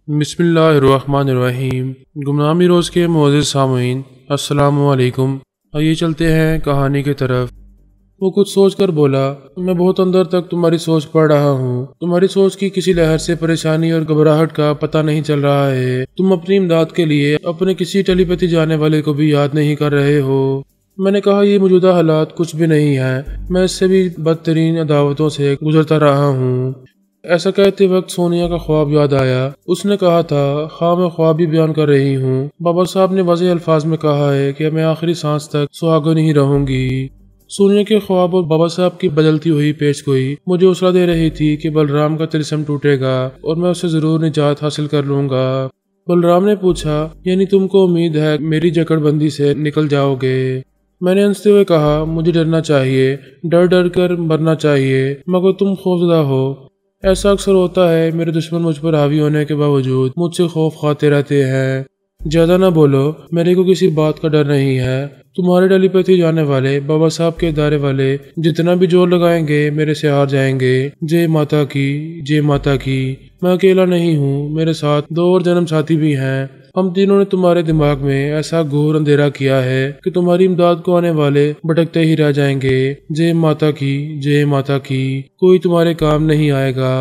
بسم اللہ الرحمن الرحیم۔ گمنامی روز کے معزز سامعین، السلام علیکم۔ آئیے چلتے ہیں کہانی کی طرف۔ وہ کچھ سوچ کر بولا، میں بہت اندر تک تمہاری سوچ پڑھ رہا ہوں۔ تمہاری سوچ کی کسی لہر سے پریشانی اور گھبراہٹ کا پتہ نہیں چل رہا ہے۔ تم اپنی امداد کے لیے اپنے کسی ٹیلی پیتھی جانے والے کو بھی یاد نہیں کر رہے ہو۔ میں نے کہا، یہ موجودہ حالات کچھ بھی نہیں ہے، میں اس سے بھی بدترین عداوتوں سے گزرتا رہا ہوں۔ ایسا کہتے وقت سونیا کا خواب یاد آیا۔ اس نے کہا تھا، خواہ میں خواب بھی بیان کر رہی ہوں۔ بابا صاحب نے واضح الفاظ میں کہا ہے کہ میں آخری سانس تک سہاگن ہی رہوں گی۔ سونیا کے خواب اور بابا صاحب کی بدلتی ہوئی پیش گوئی مجھے حوصلہ دے رہی تھی کہ بلرام کا طلسم ٹوٹے گا اور میں اسے ضرور نجات حاصل کر لوں گا۔ بلرام نے پوچھا، یعنی تم کو امید ہے میری جکڑ بندی سے نکل جاؤ گے؟ میں نے ہنستے ہوئے کہا، مجھے ڈرنا چاہیے، ڈر ڈر کر مرنا چاہیے، مگر تم خوفزدہ ہو۔ ایسا اکثر ہوتا ہے، میرے دشمن مجھ پر حاوی ہونے کے باوجود مجھ سے خوف کھاتے رہتے ہیں۔ زیادہ نہ بولو، میرے کو کسی بات کا ڈر نہیں ہے۔ تمہارے ٹیلی پیتھی جانے والے بابا صاحب کے ادارے والے جتنا بھی زور لگائیں گے میرے سے ہار جائیں گے۔ جے ماتا کی، جے ماتا کی۔ میں اکیلا نہیں ہوں، میرے ساتھ 2 اور جنم ساتھی بھی ہیں۔ ہم تینوں نے تمہارے دماغ میں ایسا گھور اندھیرا کیا ہے کہ تمہاری امداد کو آنے والے بھٹکتے ہی رہ جائیں گے۔ جے ماتا کی، جے ماتا کی۔ کوئی تمہارے کام نہیں آئے گا۔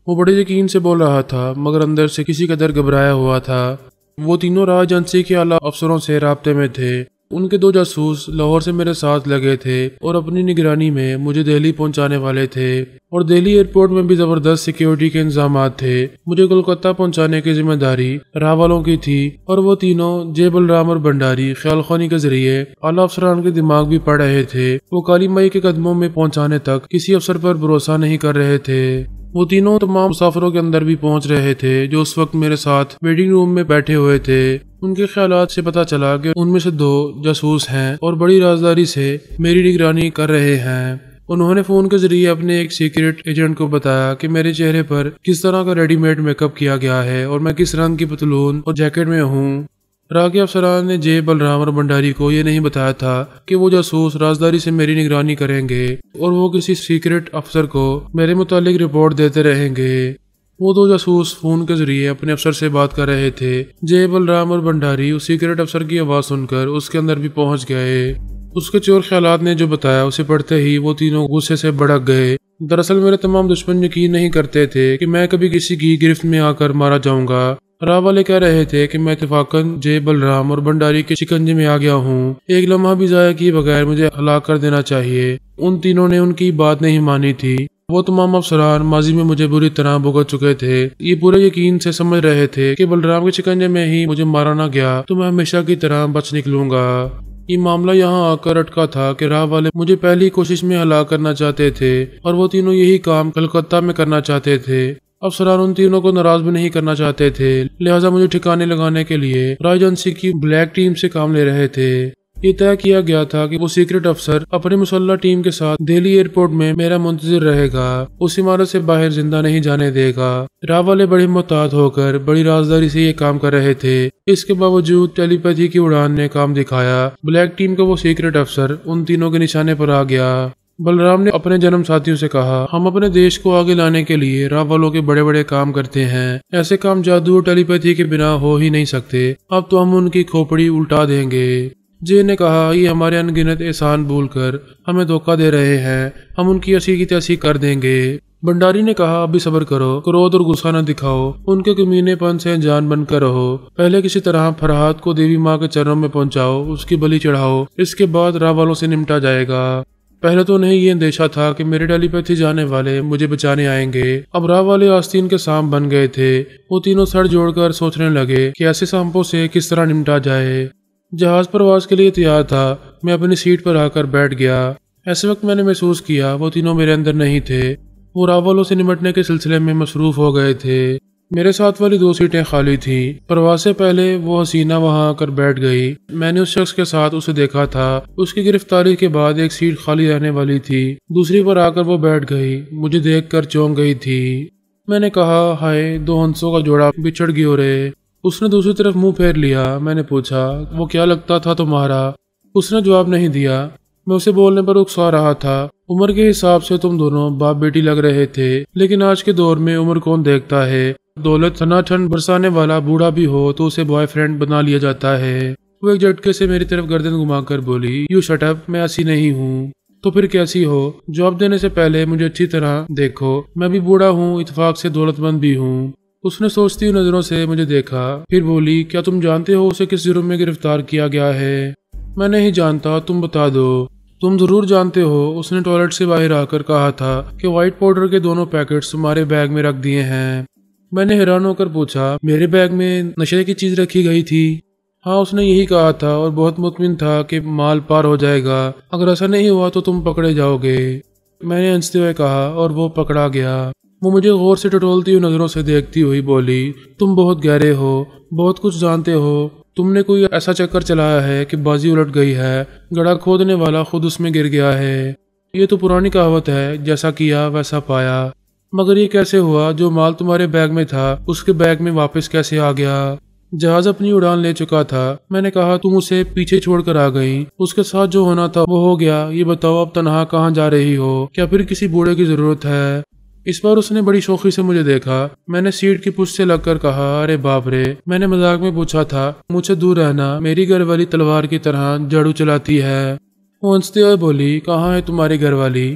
وہ بڑے یقین سے بول رہا تھا، مگر اندر سے کسی قدر گھبرایا ہوا تھا۔ وہ تینوں راہ ایجنسی کے اعلیٰ افسروں سے رابطے میں تھے۔ ان کے 2 جاسوس لاہور سے میرے ساتھ لگے تھے اور اپنی نگرانی میں مجھے دہلی پہنچانے والے تھے، اور دہلی ایئرپورٹ میں بھی زبردست سیکیورٹی کے انتظامات تھے۔ مجھے کولکتہ پہنچانے کی ذمہ داری راہ والوں کی تھی، اور وہ تینوں جے بلرام اور بھنڈاری خیال خوانی کے ذریعے اعلیٰ افسران کے دماغ بھی پڑھ رہے تھے۔ وہ کالی مائی کے قدموں میں پہنچانے تک کسی افسر پر بھروسہ نہیں کر رہے تھے۔ وہ تینوں تمام مسافروں کے اندر بھی پہنچ رہے تھے جو اس وقت میرے ساتھ ویٹنگ روم میں بیٹھے ہوئے تھے۔ ان کے خیالات سے پتہ چلا کہ ان میں سے 2 جاسوس ہیں اور بڑی رازداری سے میری نگرانی کر رہے ہیں۔ انہوں نے فون کے ذریعے اپنے ایک سیکرٹ ایجنٹ کو بتایا کہ میرے چہرے پر کس طرح کا ریڈی میڈ میک اپ کیا گیا ہے اور میں کس رنگ کی پتلون اور جیکٹ میں ہوں۔ راہ کے افسران نے جے بلرام اور بھنڈاری کو یہ نہیں بتایا تھا کہ وہ جاسوس رازداری سے میری نگرانی کریں گے اور وہ کسی سیکرٹ افسر کو میرے متعلق رپورٹ دیتے رہیں گے۔ وہ 2 جاسوس فون کے ذریعے اپنے افسر سے بات کر رہے تھے۔ جے بلرام اور بھنڈاری اس سیکرٹ افسر کی آواز سن کر اس کے اندر بھی پہنچ گئے۔ اس کے چور خیالات نے جو بتایا اسے پڑھتے ہی وہ تینوں غصے سے بھڑک گئے۔ دراصل میرے تمام دشمن یقین نہیں کرتے تھے کہ میں کبھی کسی کی گرفت میں آ کر مارا جاؤں گا۔ راہ والے کہہ رہے تھے کہ میں اتفاقاً جے بلرام اور بھنڈاری کے شکنجے میں آ گیا ہوں۔ ایک لمحہ بھی ضائع کیے بغیر مجھے ہلاک کر دینا چاہیے۔ ان تینوں نے ان کی بات نہیں مانی تھی۔ وہ تمام افسران ماضی میں مجھے بری طرح بھگت چکے تھے۔ یہ پورے یقین سے سمجھ رہے تھے کہ بلرام کے شکنجے میں ہی مجھے مارا نہ گیا تو میں ہمیشہ کی طرح بچ نکلوں گا۔ یہ معاملہ یہاں آ کر اٹکا تھا کہ راہ والے مجھے پہلی کوشش میں ہلاک کرنا چاہتے تھے اور وہ تینوں یہی کام کلکتہ میں کرنا چاہتے تھے۔ افسران ان تینوں کو ناراض بھی نہیں کرنا چاہتے تھے، لہٰذا مجھے ٹھکانے لگانے کے لیے راہ ایجنسی کی بلیک ٹیم سے کام لے رہے تھے۔ یہ طے کیا گیا تھا کہ وہ سیکرٹ افسر اپنی مسلح ٹیم کے ساتھ دہلی ایئرپورٹ میں میرا منتظر رہے گا، اس عمارت سے باہر زندہ نہیں جانے دے گا۔ راہ والے بڑے محتاط ہو کر بڑی رازداری سے یہ کام کر رہے تھے۔ اس کے باوجود ٹیلی پیتھی کی اڑان نے کام دکھایا۔ بلیک ٹیم کا وہ سیکرٹ افسر ان تینوں کے نشانے پر آ گیا۔ بلرام نے اپنے جنم ساتھیوں سے کہا، ہم اپنے دیش کو آگے لانے کے لیے راہ والوں کے بڑے بڑے کام کرتے ہیں۔ ایسے کام جادو اور ٹیلی پیتھی کے بنا ہو ہی نہیں سکتے۔ اب تو ہم ان کی کھوپڑی الٹا دیں گے۔ جے نے کہا، یہ ہمارے انگنت احسان بھول کر ہمیں دھوکہ دے رہے ہیں، ہم ان کی اسی کی تیسی کر دیں گے۔ بھنڈاری نے کہا، ابھی صبر کرو، کرودھ اور غصہ نہ دکھاؤ، ان کے کمینے پن سے جان بن کر رہو۔ پہلے کسی طرح فرحات کو دیوی ماں کے چرنوں میں پہنچاؤ، اس کی بلی چڑھاؤ، اس کے بعد راہ والوں سے نمٹا جائے گا۔ پہلے تو انہیں یہ اندیشہ تھا کہ میرے ٹیلی پیتھی جانے والے مجھے بچانے آئیں گے۔ اب راہ والے آستین کے سام بن گئے تھے۔ وہ تینوں سر جوڑ کر سوچنے لگے کہ ایسے سانپوں سے کس طرح نمٹا جائے۔ جہاز پرواز کے لیے تیار تھا۔ میں اپنی سیٹ پر آ کر بیٹھ گیا۔ ایسے وقت میں نے محسوس کیا وہ تینوں میرے اندر نہیں تھے، وہ راہ والوں سے نمٹنے کے سلسلے میں مصروف ہو گئے تھے۔ میرے ساتھ والی 2 سیٹیں خالی تھیں۔ پرواز سے پہلے وہ حسینہ وہاں آ کر بیٹھ گئی۔ میں نے اس شخص کے ساتھ اسے دیکھا تھا۔ اس کی گرفتاری کے بعد ایک سیٹ خالی رہنے والی تھی، دوسری پر آ کر وہ بیٹھ گئی۔ مجھے دیکھ کر چونک گئی تھی۔ میں نے کہا، ہائے، 2 ہنسوں کا جوڑا بچھڑ گئے رے۔ اس نے دوسری طرف منہ پھیر لیا۔ میں نے پوچھا، وہ کیا لگتا تھا تمہارا؟ اس نے جواب نہیں دیا۔ میں اسے بولنے پر اکسا رہا تھا۔ عمر کے حساب سے تم دونوں باپ بیٹی لگ رہے تھے، لیکن آج کے دور میں عمر کون دیکھتا ہے؟ दौलत ठंड बरसाने वाला बूढ़ा भी हो तो उसे बॉयफ्रेंड बना लिया जाता है। वो एक झटके से मेरी तरफ गर्दन घुमाकर बोली, यू शट अप, मैं ऐसी नहीं हूँ। तो फिर कैसी हो? जवाब देने से पहले मुझे अच्छी तरह देखो, मैं भी बूढ़ा हूँ, इत्तेफाक से दौलतमंद भी हूँ। उसने सोचती हुई नजरों से मुझे देखा, फिर बोली, क्या तुम जानते हो उसे किस जुर्म में गिरफ्तार किया गया है? मैं नहीं जानता, तुम बता दो। तुम जरूर जानते हो, उसने टॉयलेट से बाहर आकर कहा था कि व्हाइट पाउडर के दोनों पैकेट्स तुम्हारे बैग में रख दिए हैं। मैंने हैरान होकर पूछा, मेरे बैग में नशे की चीज रखी गई थी? हाँ, उसने यही कहा था और बहुत मुतमिन था कि माल पार हो जाएगा, अगर ऐसा नहीं हुआ तो तुम पकड़े जाओगे। मैंने हंसते हुए कहा और वो पकड़ा गया। वो मुझे गौर से टटोलती हुई नजरों से देखती हुई बोली, तुम बहुत गहरे हो, बहुत कुछ जानते हो। तुमने कोई ऐसा चक्कर चलाया है कि बाजी उलट गई है, गड्ढा खोदने वाला खुद उसमें गिर गया है। ये तो पुरानी कहावत है, जैसा किया वैसा पाया। मगर ये कैसे हुआ? जो माल तुम्हारे बैग में था उसके बैग में वापस कैसे आ गया? जहाज अपनी उड़ान ले चुका था। मैंने कहा, तुम उसे पीछे छोड़कर आ गई, उसके साथ जो होना था वो हो गया। ये बताओ, अब तनहा कहाँ जा रही हो? क्या फिर किसी बूढ़े की जरूरत है? इस बार उसने बड़ी शौकी से मुझे देखा। मैंने सीट की पुश से लगकर कहा, अरे बाप रे, मैंने मजाक में पूछा था, मुझसे दूर रहना, मेरी घरवाली तलवार की तरह झाड़ू चलाती है। वो हंसते हुए बोली, कहाँ है तुम्हारी घरवाली?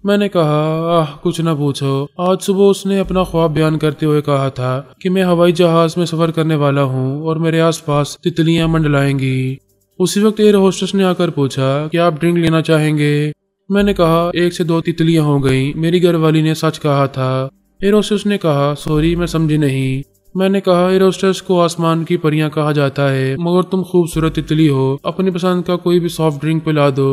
मैंने कहा, आह, कुछ न पूछो। आज सुबह उसने अपना ख्वाब बयान करते हुए कहा था कि मैं हवाई जहाज में सफर करने वाला हूँ और मेरे आसपास तितलियां मंडलाएंगी। उसी वक्त एयर होस्टेस ने आकर पूछा, क्या आप ड्रिंक लेना चाहेंगे? मैंने कहा, 1 से 2 तितलियां हो गई, मेरी घरवाली ने सच कहा था। एयर होस्टेस ने कहा, सॉरी, मैं समझी नहीं। मैंने कहा, एयर होस्टेस को आसमान की परियां कहा जाता है, मगर तुम खूबसूरत तितली हो, अपनी पसंद का कोई भी सॉफ्ट ड्रिंक पिला दो।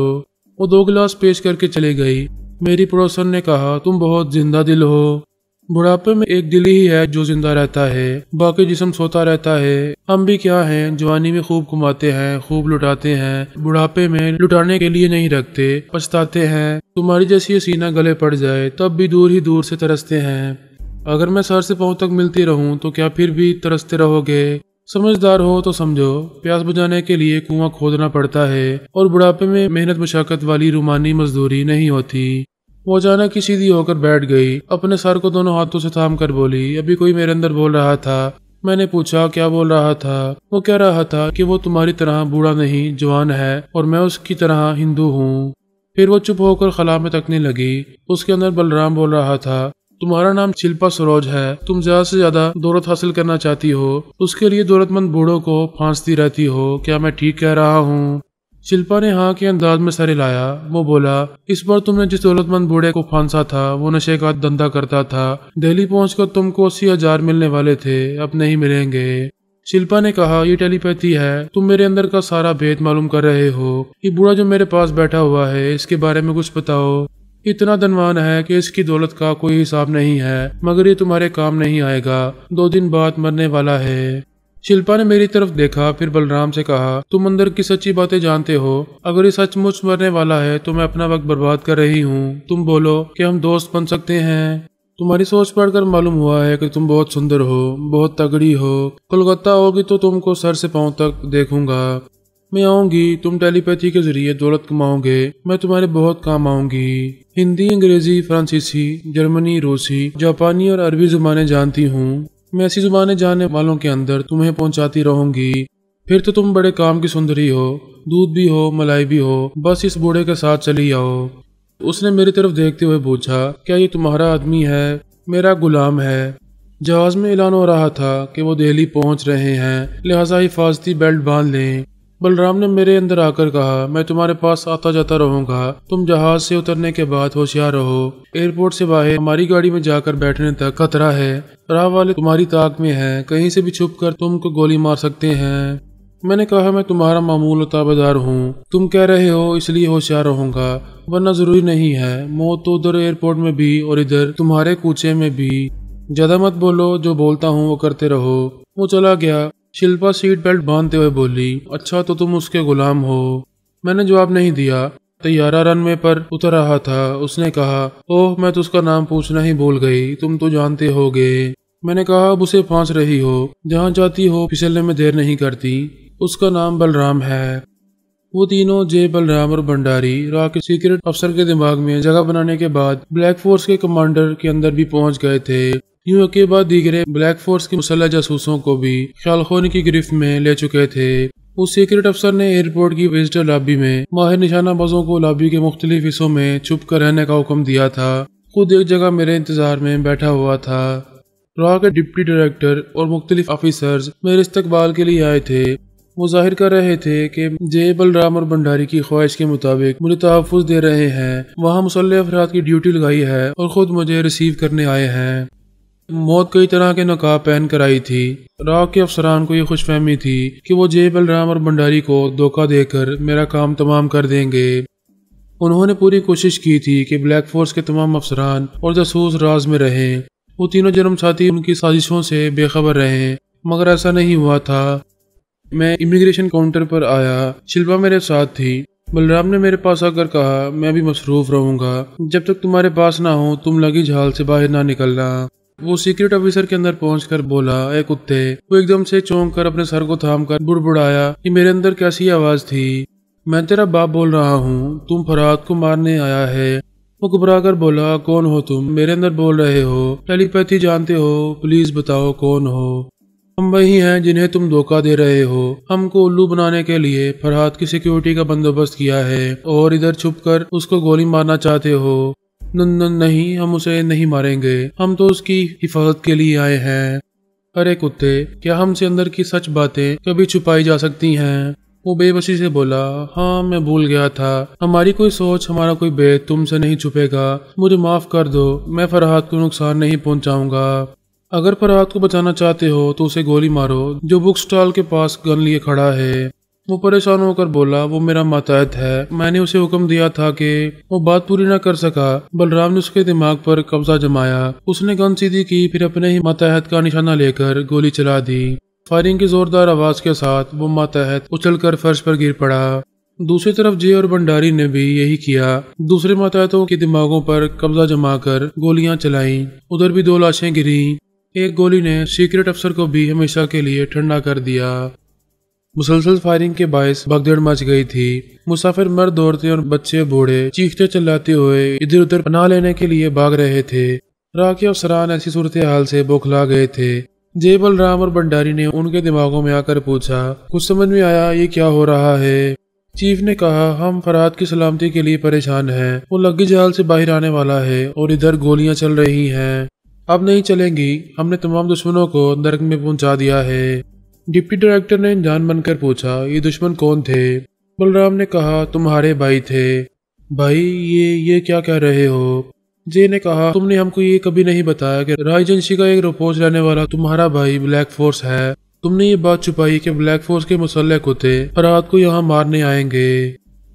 वो 2 गिलास पेश करके चले गई। मेरी पड़ोसन ने कहा, तुम बहुत जिंदा दिल हो। बुढ़ापे में एक दिल ही है जो जिंदा रहता है, बाकी जिस्म सोता रहता है। हम भी क्या हैं, जवानी में खूब कमाते हैं, खूब लुटाते हैं, बुढ़ापे में लुटाने के लिए नहीं रखते, पछताते हैं। तुम्हारी जैसी हसीना गले पड़ जाए तब भी दूर ही दूर से तरसते हैं। अगर मैं सर से पांव तक मिलती रहूं तो क्या फिर भी तरसते रहोगे? समझदार हो तो समझो, प्यास बुझाने के लिए कुआं खोदना पड़ता है और बुढ़ापे में मेहनत मशक्कत वाली रूमानी मजदूरी नहीं होती। वो अचानक ही सीधी होकर बैठ गई, अपने सर को दोनों हाथों से थाम कर बोली, अभी कोई मेरे अंदर बोल रहा था। मैंने पूछा, क्या बोल रहा था? वो कह रहा था कि वो तुम्हारी तरह बूढ़ा नहीं, जवान है और मैं उसकी तरह हिंदू हूँ। फिर वो चुप होकर खला में तकने लगी। उसके अंदर बलराम बोल रहा था, तुम्हारा नाम शिल्पा सरोज है, तुम ज्यादा से ज्यादा दौलत हासिल करना चाहती हो, उसके लिए दौलतमंद बूढ़ों को फांसती रहती हो, क्या मैं ठीक कह रहा हूँ? शिल्पा ने हाँ के अंदाज में सर हिलाया। वो बोला, इस बार तुमने जिस दौलतमंद बूढ़े को फांसा था वो नशे का धंधा करता था। दिल्ली पहुंचकर तुमको 80,000 मिलने वाले थे, अब नहीं मिलेंगे। शिल्पा ने कहा, ये टेलीपैथी है, तुम मेरे अंदर का सारा भेद मालूम कर रहे हो। ये बूढ़ा जो मेरे पास बैठा हुआ है, इसके बारे में कुछ बताओ। इतना धनवान है कि इसकी दौलत का कोई हिसाब नहीं है, मगर ये तुम्हारे काम नहीं आएगा, 2 दिन बाद मरने वाला है। शिल्पा ने मेरी तरफ देखा, फिर बलराम से कहा, तुम अंदर की सच्ची बातें जानते हो, अगर ये सचमुच मरने वाला है तो मैं अपना वक्त बर्बाद कर रही हूँ। तुम बोलो कि हम दोस्त बन सकते हैं। तुम्हारी सोच पढ़कर मालूम हुआ है कि तुम बहुत सुंदर हो, बहुत तगड़ी हो। कोलकाता होगी तो तुमको सर से पांव तक देखूंगा। मैं आऊंगी, तुम टेलीपैथी के जरिए दौलत कमाओगे, मैं तुम्हारे बहुत काम आऊंगी। हिंदी, अंग्रेजी, फ्रांसीसी, जर्मनी, रूसी, जापानी और अरबी जुबानें जानती हूँ। मैं ऐसी जुबानें जानने वालों के अंदर तुम्हें पहुंचाती रहूंगी। फिर तो तुम बड़े काम की सुंदरी हो, दूध भी हो, मलाई भी हो, बस इस बूढ़े के साथ चली आओ। उसने मेरी तरफ देखते हुए पूछा, क्या ये तुम्हारा आदमी है? मेरा गुलाम है। जहाज में ऐलान हो रहा था कि वो दिल्ली पहुंच रहे हैं, लिहाजा हिफाजती बेल्ट बांध लें। बलराम ने मेरे अंदर आकर कहा, मैं तुम्हारे पास आता जाता रहूंगा, तुम जहाज से उतरने के बाद होशियार रहो। एयरपोर्ट से बाहर हमारी गाड़ी में जाकर बैठने तक खतरा है, राह वाले तुम्हारी ताक में हैं, कहीं से भी छुपकर तुमको गोली मार सकते हैं। मैंने कहा, मैं तुम्हारा मामूल ताबेदार हूँ, तुम कह रहे हो इसलिए होशियार रहूंगा, वरना जरूरी नहीं है। मौत तो उधर एयरपोर्ट में भी और इधर तुम्हारे कूचे में भी। ज्यादा मत बोलो, जो बोलता हूँ वो करते रहो। वो चला गया। शिल्पा सीट बेल्ट बांधते हुए बोली, अच्छा तो तुम उसके गुलाम हो? मैंने जवाब नहीं दिया। तैयारा रनवे पर उतर रहा था। उसने कहा, ओह, मैं तो उसका नाम पूछना ही भूल गई, तुम तो जानते होगे। मैंने कहा, अब उसे फांस रही हो, जहाँ जाती हो फिसलने में देर नहीं करती। उसका नाम बलराम है। वो तीनों, जय, बलराम और भंडारी, राह के सीक्रेट अफसर के दिमाग में जगह बनाने के बाद ब्लैक फोर्स के कमांडर के अंदर भी पहुंच गए थे। यूं के बाद दीगरे ब्लैक फोर्स के मुसल्लह जासूसों को भी ख्याल खोने की गिरफ्त में ले चुके थे। उस सीक्रेट अफसर ने एयरपोर्ट की विजिटर लॉबी में माहिर निशानाबाजों को लॉबी के मुख्तलिफ हिस्सों में छुप कर रहने का हुक्म दिया था। खुद एक जगह मेरे इंतजार में बैठा हुआ था। रॉ के डिप्टी डायरेक्टर और मुख्तलिफ ऑफिसर्स मेरे इस्तकबाल के लिए आए थे। वो जाहिर कर रहे थे कि जे बलराम और भंडारी की ख्वाहिश के मुताबिक मुझे तहफ़्फ़ुज़ दे रहे हैं। वहाँ मुसल्लह अफराद की ड्यूटी लगाई है और ख़ुद मुझे रिसीव करने आए हैं। मौत कई तरह के नकाब पहन कर आई थी। रॉ के अफसरान को ये खुशफहमी थी कि वो जे बलराम और भंडारी को धोखा देकर मेरा काम तमाम कर देंगे। उन्होंने पूरी कोशिश की थी कि ब्लैक फोर्स के तमाम अफसरान और जासूस राज में रहें। वो तीनों जन्म साथी उनकी साजिशों से बेखबर रहे, मगर ऐसा नहीं हुआ था। मैं इमिग्रेशन काउंटर पर आया। शिल्पा मेरे साथ थी। बलराम ने मेरे पास आकर कहा, मैं भी मसरूफ रहूंगा। जब तक तुम्हारे पास ना हो तुम लगेज हाल से बाहर ना निकलना। वो सीक्रेट ऑफिसर के अंदर पहुंचकर बोला, ए कुत्ते। वो एकदम से चौंक कर अपने सर को थाम कर बुड़बुड़ाया कि मेरे अंदर कैसी आवाज थी। मैं तेरा बाप बोल रहा हूँ, तुम फरहाद को मारने आया है। वो घबरा कर बोला, कौन हो तुम? मेरे अंदर बोल रहे हो, टेलीपैथी जानते हो? प्लीज बताओ कौन हो? हम वही हैं जिन्हें तुम धोखा दे रहे हो। हमको उल्लू बनाने के लिए फरहाद की सिक्योरिटी का बंदोबस्त किया है और इधर छुपकर उसको गोली मारना चाहते हो। नहीं, हम उसे नहीं मारेंगे। हम तो उसकी हिफाजत के लिए आए हैं। अरे कुत्ते, क्या हमसे अंदर की सच बातें कभी छुपाई जा सकती हैं? वो बेबसी से बोला, हाँ मैं भूल गया था। हमारी कोई सोच, हमारा कोई भेद तुमसे नहीं छुपेगा। मुझे माफ कर दो, मैं फरहाद को नुकसान नहीं पहुंचाऊंगा। अगर फरहाद को बचाना चाहते हो तो उसे गोली मारो जो बुक स्टॉल के पास गन लिए खड़ा है। वो परेशान होकर बोला, वो मेरा मातहत है। मैंने उसे हुक्म दिया था कि वो बात पूरी न कर सका। बलराम ने उसके दिमाग पर कब्जा जमाया। उसने गन सीधी की, फिर अपने ही मातहत का निशाना लेकर गोली चला दी। फायरिंग की जोरदार आवाज के साथ वो मातहत उछलकर फर्श पर गिर पड़ा। दूसरी तरफ जे और भंडारी ने भी यही किया। दूसरे मातहतों के दिमागों पर कब्जा जमाकर गोलियां चलाईं। उधर भी 2 लाशें गिरी। एक गोली ने सीक्रेट अफसर को भी हमेशा के लिए ठंडा कर दिया। मुसलसल फायरिंग के बायस भगदड़ मच गई थी। मुसाफिर मर्द, औरतें और बच्चे बूढ़े चीखते चिल्लाते हुए इधर उधर पनाह लेने के लिए भाग रहे थे। राह के अफसरान ऐसी सूरत हाल से बौखला गए थे। जे बलराम और भंडारी ने उनके दिमागों में आकर पूछा, कुछ समझ में आया ये क्या हो रहा है? चीफ ने कहा, हम फरहाद की सलामती के लिए परेशान हैं। वो लगेज हाल से बाहर आने वाला है और इधर गोलियां चल रही हैं। अब नहीं चलेंगी। हमने तमाम दुश्मनों को नरक में पहुंचा दिया है। डिप्टी डायरेक्टर ने जान बनकर पूछा, ये दुश्मन कौन थे? बलराम ने कहा, तुम्हारे भाई थे। भाई? ये क्या कह रहे हो? जे ने कहा, तुमने हमको ये कभी नहीं बताया कि राय एजेंसी का एक रिपोर्ट रहने वाला तुम्हारा भाई ब्लैक फोर्स है। तुमने ये बात छुपाई कि ब्लैक फोर्स के मुसल्लह कुत्ते फरहाद को यहाँ मारने आएंगे।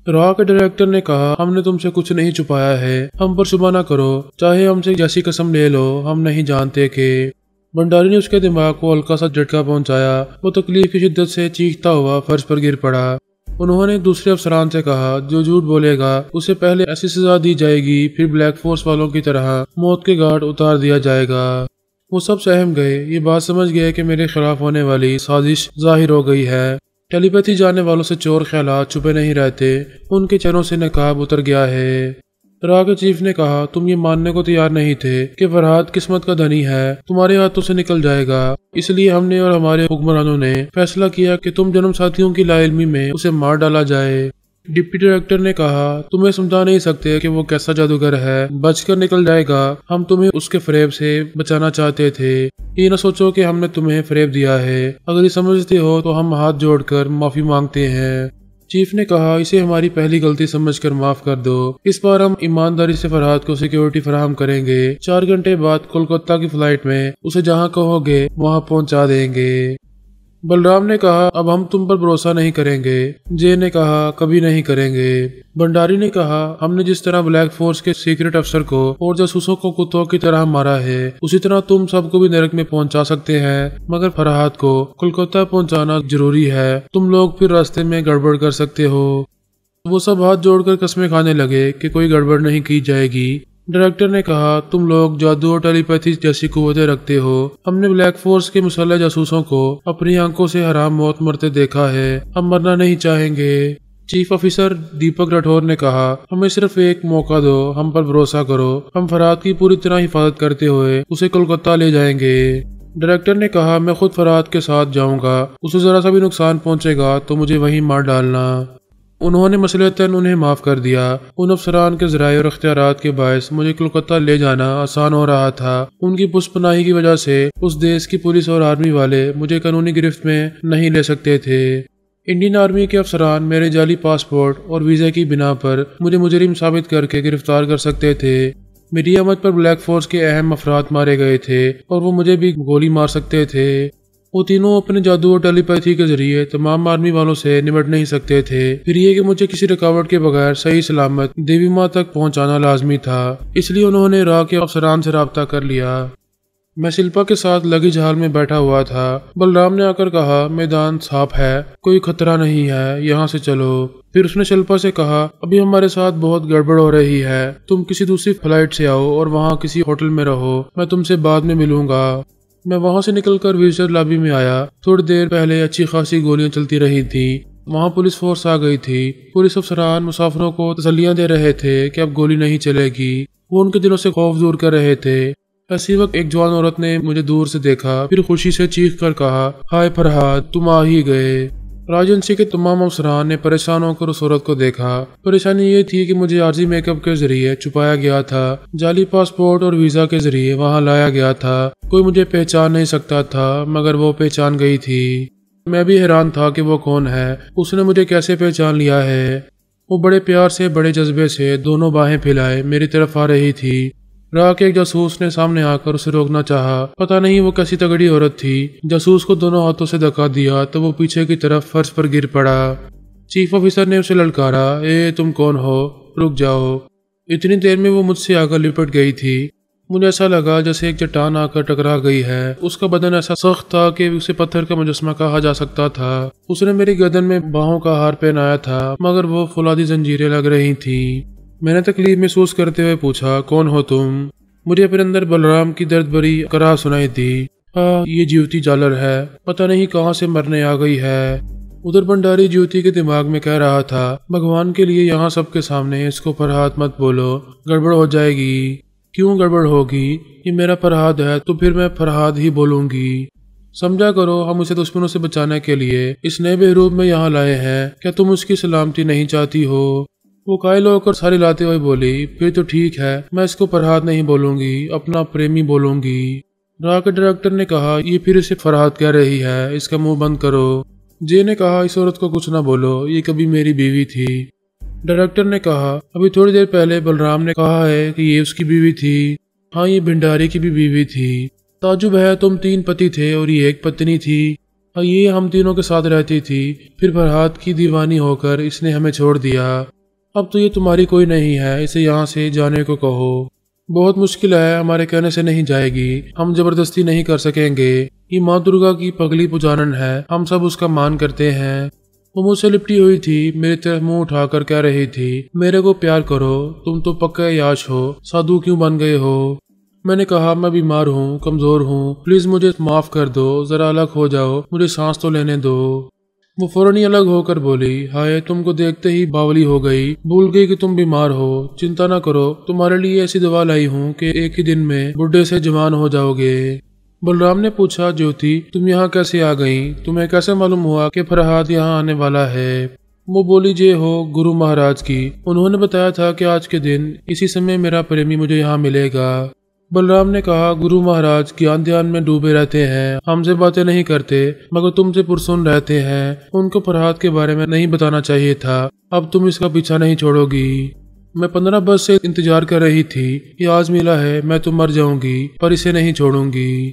रॉ के डायरेक्टर ने कहा, हमने तुमसे कुछ नहीं छुपाया है। हम पर शुबा ना करो, चाहे हमसे जैसी कसम ले लो, हम नहीं जानते कि। भंडारी ने उसके दिमाग को हल्का सा झटका पहुंचाया। वो तकलीफ की शिद्दत से चीखता हुआ फर्श पर गिर पड़ा। उन्होंने दूसरे अफसरान से कहा, जो झूठ बोलेगा उसे पहले ऐसी सजा दी जाएगी, फिर ब्लैक फोर्स वालों की तरह मौत के घाट उतार दिया जाएगा। वो सब सहम गए। ये बात समझ गए कि मेरे खिलाफ होने वाली साजिश जाहिर हो गई है। टेलीपैथी जानने वालों से चोर ख्यालात छुपे नहीं रहते। उनके चेहरों से नकाब उतर गया है। राह के चीफ ने कहा, तुम ये मानने को तैयार नहीं थे कि फरहाद किस्मत का धनी है, तुम्हारे हाथों से निकल जाएगा। इसलिए हमने और हमारे हुक्मरानों ने फैसला किया कि तुम जन्म साथियों की लाइल्मी में उसे मार डाला जाए। डिप्टी डायरेक्टर ने कहा, तुम्हें समझा नहीं सकते कि वो कैसा जादूगर है, बचकर निकल जाएगा। हम तुम्हें उसके फरेब से बचाना चाहते थे। ये न सोचो कि हमने तुम्हें फरेब दिया है। अगर ये समझते हो तो हम हाथ जोड़कर माफी मांगते हैं। चीफ ने कहा, इसे हमारी पहली गलती समझकर माफ कर दो। इस बार हम ईमानदारी से फरहाद को सिक्योरिटी फराहम करेंगे। 4 घंटे बाद कोलकाता की फ्लाइट में उसे जहां कहोगे वहां पहुंचा देंगे। बलराम ने कहा, अब हम तुम पर भरोसा नहीं करेंगे। जे ने कहा, कभी नहीं करेंगे। भंडारी ने कहा, हमने जिस तरह ब्लैक फोर्स के सीक्रेट अफसर को और जासूसों को कुत्तों की तरह मारा है, उसी तरह तुम सबको भी नरक में पहुंचा सकते हैं, मगर फरहाद को कोलकाता पहुंचाना जरूरी है। तुम लोग फिर रास्ते में गड़बड़ कर सकते हो। वो सब हाथ जोड़कर कस्में खाने लगे कि कोई गड़बड़ नहीं की जाएगी। डायरेक्टर ने कहा, तुम लोग जादू और टेलीपैथी जैसी कुव्वतें रखते हो। हमने ब्लैक फोर्स के मुसल्लह जासूसों को अपनी आंखों से हराम मौत मरते देखा है। हम मरना नहीं चाहेंगे। چیف آفیسر دیپک راٹھور نے کہا، ہمیں صرف ایک موقع دو، ہم پر بھروسہ کرو، ہم فرحاد کی پوری طرح حفاظت کرتے ہوئے اسے کولکتہ لے جائیں گے۔ ڈائریکٹر نے کہا، میں خود فرحاد کے ساتھ جاؤں گا، اسے ذرا سا بھی نقصان پہنچے گا تو مجھے وہیں مار ڈالنا۔ انہوں نے مصلحتاً انہیں معاف کر دیا۔ ان افسران کے ذرائع اور اختیارات کے باعث مجھے کولکتہ لے جانا آسان ہو رہا تھا۔ ان کی پشت پناہی کی وجہ سے اس دیش کی پولیس اور آرمی والے مجھے قانونی گرفت میں نہیں لے سکتے تھے۔ انڈین آرمی کے افسران میرے جعلی پاسپورٹ اور ویزا کی بنا پر مجھے مجرم ثابت کر کے گرفتار کر سکتے تھے۔ میری آمد پر بلیک فورس کے اہم افراد مارے گئے تھے اور وہ مجھے بھی گولی مار سکتے تھے۔ وہ تینوں اپنے جادو اور ٹیلی پیتھی کے ذریعے تمام آرمی والوں سے نمٹ نہیں سکتے تھے، پھر یہ کہ مجھے کسی رکاوٹ کے بغیر صحیح سلامت دیوی ماں تک پہنچانا لازمی تھا، اس لیے انہوں نے راہ کے افسران سے رابطہ کر لیا۔ میں شلپا کے ساتھ لگیج ہال میں بیٹھا ہوا تھا۔ بلرام نے آ کر کہا، میدان صاف ہے، کوئی خطرہ نہیں ہے، یہاں سے چلو۔ پھر اس نے شلپا سے کہا، ابھی ہمارے ساتھ بہت گڑبڑ ہو رہی ہے، تم کسی دوسری فلائٹ سے آؤ اور وہاں کسی ہوٹل میں رہو، میں تم سے بعد میں ملوں گا۔ میں وہاں سے نکل کر وزٹر لابی میں آیا۔ تھوڑی دیر پہلے اچھی خاصی گولیاں چلتی رہی تھیں، وہاں پولیس فورس آ گئی تھی۔ پولیس افسران مسافروں کو تسلیاں دے رہے تھے کہ اب گولی نہیں چلے گی، وہ ان کے دلوں سے خوف دور کر رہے تھے۔ اسی وقت ایک جوان عورت نے مجھے دور سے دیکھا، پھر خوشی سے چیخ کر کہا، ہائے فرحاد، تم آ ہی گئے۔ راجنسی کے تمام افسران نے پریشان ہو کر اس عورت کو دیکھا۔ پریشانی یہ تھی کہ مجھے عارضی میک اپ کے ذریعے چھپایا گیا تھا، جعلی پاسپورٹ اور ویزا کے ذریعے وہاں لایا گیا تھا۔ کوئی مجھے پہچان نہیں سکتا تھا، مگر وہ پہچان گئی تھی۔ میں بھی حیران تھا کہ وہ کون ہے، اس نے مجھے کیسے پہچان لیا ہے۔ وہ بڑے پیار سے، بڑے جذبے سے دونوں باہیں پھیلائے میری طرف آ رہی تھی۔ راہ کے ایک جاسوس نے سامنے آ کر اسے روکنا چاہا، پتہ نہیں وہ کیسی تگڑی عورت تھی۔ جاسوس کو دونوں ہاتھوں سے دھکا دیا تو وہ پیچھے کی طرف فرش پر گر پڑا۔ چیف آفیسر نے اسے للکارا، اے تم کون ہو، رک جاؤ۔ اتنی دیر میں وہ مجھ سے آ کر لپٹ گئی تھی۔ مجھے ایسا لگا جیسے ایک چٹان آ کر ٹکرا گئی ہے۔ اس کا بدن ایسا سخت تھا کہ اسے پتھر کا مجسمہ کہا جا سکتا تھا۔ اس نے میری گردن میں باہوں کا ہار پہنایا تھا، مگر وہ فولادی زنجیریں لگ رہی تھیں۔ میں نے تکلیف محسوس کرتے ہوئے پوچھا، کون ہو تم؟ مجھے اپنے اندر بلرام کی درد بھری کراہ سنائی دی۔ یہ جیوتی جالر ہے، پتہ نہیں کہاں سے مرنے آ گئی ہے۔ ادھر بھنڈاری جیوتی کے دماغ میں کہہ رہا تھا، بھگوان کے لیے یہاں سب کے سامنے اس کو فرحاد مت بولو، گڑبڑ ہو جائے گی۔ کیوں گڑبڑ ہوگی؟ یہ میرا فرحاد ہے تو پھر میں فرحاد ہی بولوں گی۔ سمجھا کرو، ہم اسے دشمنوں سے بچانے کے لیے اس نئے بہروپ میں یہاں لائے ہیں، کیا تم اس کی سلامتی نہیں چاہتی ہو؟ وہ قائل ہو کر ساری لاتے ہوئے بولی، پھر تو ٹھیک ہے، میں اس کو فرحاد نہیں بولوں گی، اپنا پریمی بولوں گی۔ راہ کے ڈائریکٹر نے کہا، یہ پھر اسے فرحاد کہہ رہی ہے، اس کا منہ بند کرو۔ جے نے کہا، اس عورت کو کچھ نہ بولو، یہ کبھی میری بیوی تھی۔ ڈائریکٹر نے کہا، ابھی تھوڑی دیر پہلے بلرام نے کہا ہے کہ یہ اس کی بیوی تھی۔ ہاں، یہ بھنڈاری کی بھی بیوی تھی۔ تعجب ہے، تم 3 پتی تھے اور یہ ایک پتنی تھی۔ ہاں، یہ ہم تینوں کے ساتھ رہتی تھی، پھر فرحاد کی دیوانی ہو کر اس نے ہمیں چھوڑ دیا۔ اب تو یہ تمہاری کوئی نہیں ہے، اسے یہاں سے جانے کو کہو۔ بہت مشکل ہے، ہمارے کہنے سے نہیں جائے گی، ہم زبردستی نہیں کر سکیں گے۔ یہ ماں درگا کی پگلی پجارن ہے، ہم سب اس کا مان کرتے ہیں۔ وہ مجھ سے لپٹی ہوئی تھی، میری طرف منہ اٹھا کر کہہ رہی تھی، میرے کو پیار کرو، تم تو پکا یاش ہو، سادھو کیوں بن گئے ہو؟ میں نے کہا، میں بیمار ہوں، کمزور ہوں، پلیز مجھے معاف کر دو، ذرا الگ ہو جاؤ، مجھے سانس تو لینے دو۔ وہ فوراً ہی الگ ہو کر بولی، ہائے، تم کو دیکھتے ہی باولی ہو گئی، بھول گئی کہ تم بیمار ہو۔ چنتا نہ کرو، تمہارے لیے ایسی دوا لائی ہوں کہ ایک ہی دن میں بڈھے سے جوان ہو جاؤ گے۔ بلرام نے پوچھا، جیوتی، تم یہاں کیسے آ گئیں؟ تمہیں کیسے معلوم ہوا کہ فرحاد یہاں آنے والا ہے؟ وہ بولی، جے ہو گرو مہاراج کی، انہوں نے بتایا تھا کہ آج کے دن اسی سمے میرا پریمی مجھے یہاں ملے گا۔ بلرام نے کہا، گرو مہاراج گیان دھیان میں ڈوبے رہتے ہیں، ہم سے باتیں نہیں کرتے، مگر تم سے پرسن رہتے ہیں۔ ان کو فرحاد کے بارے میں نہیں بتانا چاہیے تھا، اب تم اس کا پیچھا نہیں چھوڑو گی۔ میں 15 برس سے انتظار کر رہی تھی، یہ آج ملا ہے، میں تو مر جاؤں گی پر اسے نہیں چھوڑوں گی۔